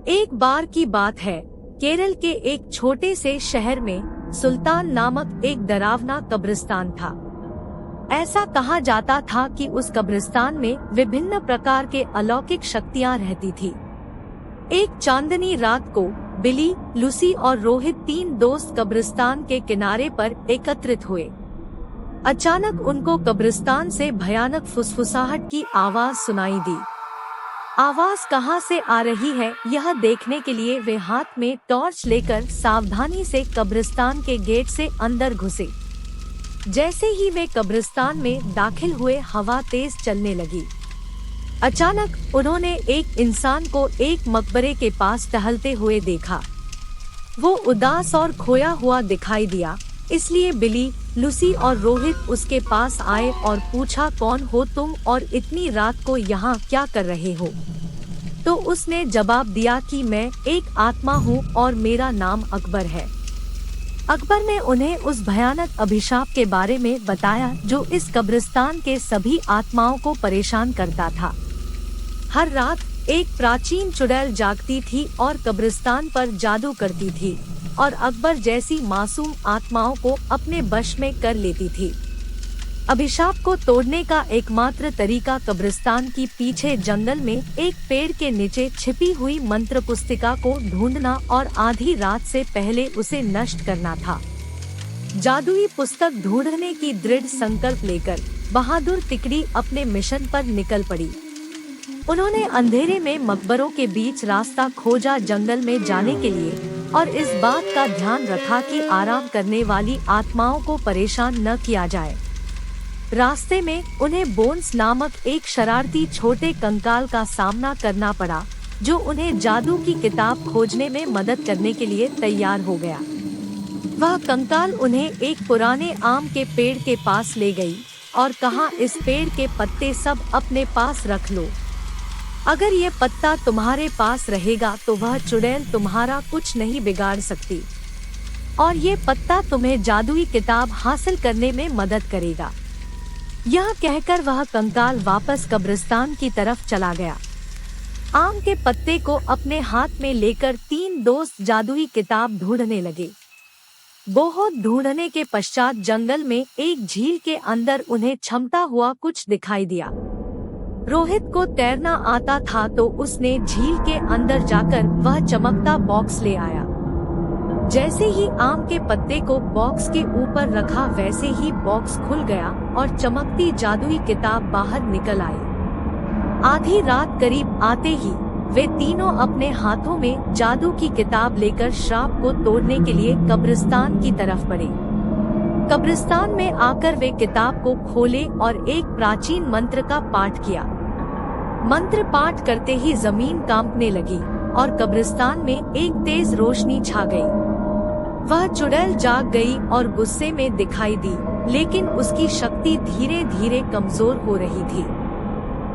एक बार की बात है, केरल के एक छोटे से शहर में सुल्तान नामक एक डरावना कब्रिस्तान था। ऐसा कहा जाता था कि उस कब्रिस्तान में विभिन्न प्रकार के अलौकिक शक्तियां रहती थी। एक चांदनी रात को बिली, लूसी और रोहित तीन दोस्त कब्रिस्तान के किनारे पर एकत्रित हुए। अचानक उनको कब्रिस्तान से भयानक फुसफुसाहट की आवाज सुनाई दी। आवाज कहां से आ रही है यह देखने के लिए वे हाथ में टॉर्च लेकर सावधानी से कब्रिस्तान के गेट से अंदर घुसे। जैसे ही वे कब्रिस्तान में दाखिल हुए, हवा तेज चलने लगी। अचानक उन्होंने एक इंसान को एक मकबरे के पास टहलते हुए देखा। वो उदास और खोया हुआ दिखाई दिया, इसलिए बिली, लूसी और रोहित उसके पास आए और पूछा, कौन हो तुम और इतनी रात को यहाँ क्या कर रहे हो? तो उसने जवाब दिया कि मैं एक आत्मा हूँ और मेरा नाम अकबर है। अकबर ने उन्हें उस भयानक अभिशाप के बारे में बताया जो इस कब्रिस्तान के सभी आत्माओं को परेशान करता था। हर रात एक प्राचीन चुड़ैल जागती थी और कब्रिस्तान पर जादू करती थी और अकबर जैसी मासूम आत्माओं को अपने वश में कर लेती थी। अभिशाप को तोड़ने का एकमात्र तरीका कब्रिस्तान की पीछे जंगल में एक पेड़ के नीचे छिपी हुई मंत्र पुस्तिका को ढूंढना और आधी रात से पहले उसे नष्ट करना था। जादुई पुस्तक ढूंढने की दृढ़ संकल्प लेकर बहादुर तिकड़ी अपने मिशन पर निकल पड़ी। उन्होंने अंधेरे में मकबरों के बीच रास्ता खोजा, जंगल में जाने के लिए, और इस बात का ध्यान रखा कि आराम करने वाली आत्माओं को परेशान न किया जाए। रास्ते में उन्हें बोन्स नामक एक शरारती छोटे कंकाल का सामना करना पड़ा, जो उन्हें जादू की किताब खोजने में मदद करने के लिए तैयार हो गया। वह कंकाल उन्हें एक पुराने आम के पेड़ के पास ले गई और कहा, इस पेड़ के पत्ते सब अपने पास रख लो। अगर ये पत्ता तुम्हारे पास रहेगा तो वह चुड़ैल तुम्हारा कुछ नहीं बिगाड़ सकती, और ये पत्ता तुम्हें जादुई किताब हासिल करने में मदद करेगा। यह कहकर वह कंकाल वापस कब्रिस्तान की तरफ चला गया। आम के पत्ते को अपने हाथ में लेकर तीन दोस्त जादुई किताब ढूंढने लगे। बहुत ढूंढने के पश्चात जंगल में एक झील के अंदर उन्हें चमकता हुआ कुछ दिखाई दिया। रोहित को तैरना आता था तो उसने झील के अंदर जाकर वह चमकता बॉक्स ले आया। जैसे ही आम के पत्ते को बॉक्स के ऊपर रखा, वैसे ही बॉक्स खुल गया और चमकती जादुई किताब बाहर निकल आई। आधी रात करीब आते ही वे तीनों अपने हाथों में जादू की किताब लेकर श्राप को तोड़ने के लिए कब्रिस्तान की तरफ बढ़े। कब्रिस्तान में आकर वे किताब को खोले और एक प्राचीन मंत्र का पाठ किया। मंत्र पाठ करते ही जमीन कांपने लगी और कब्रिस्तान में एक तेज रोशनी छा गई। वह चुड़ैल जाग गई और गुस्से में दिखाई दी, लेकिन उसकी शक्ति धीरे धीरे कमजोर हो रही थी।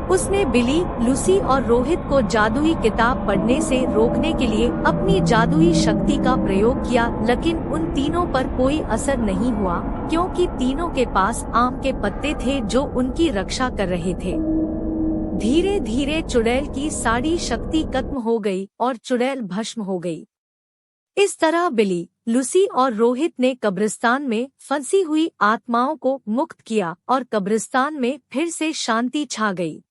उसने बिली, लूसी और रोहित को जादुई किताब पढ़ने से रोकने के लिए अपनी जादुई शक्ति का प्रयोग किया, लेकिन उन तीनों पर कोई असर नहीं हुआ, क्योंकि तीनों के पास आम के पत्ते थे जो उनकी रक्षा कर रहे थे। धीरे धीरे चुड़ैल की सारी शक्ति खत्म हो गई और चुड़ैल भस्म हो गई। इस तरह बिली, लूसी और रोहित ने कब्रिस्तान में फंसी हुई आत्माओं को मुक्त किया और कब्रिस्तान में फिर से शांति छा गई।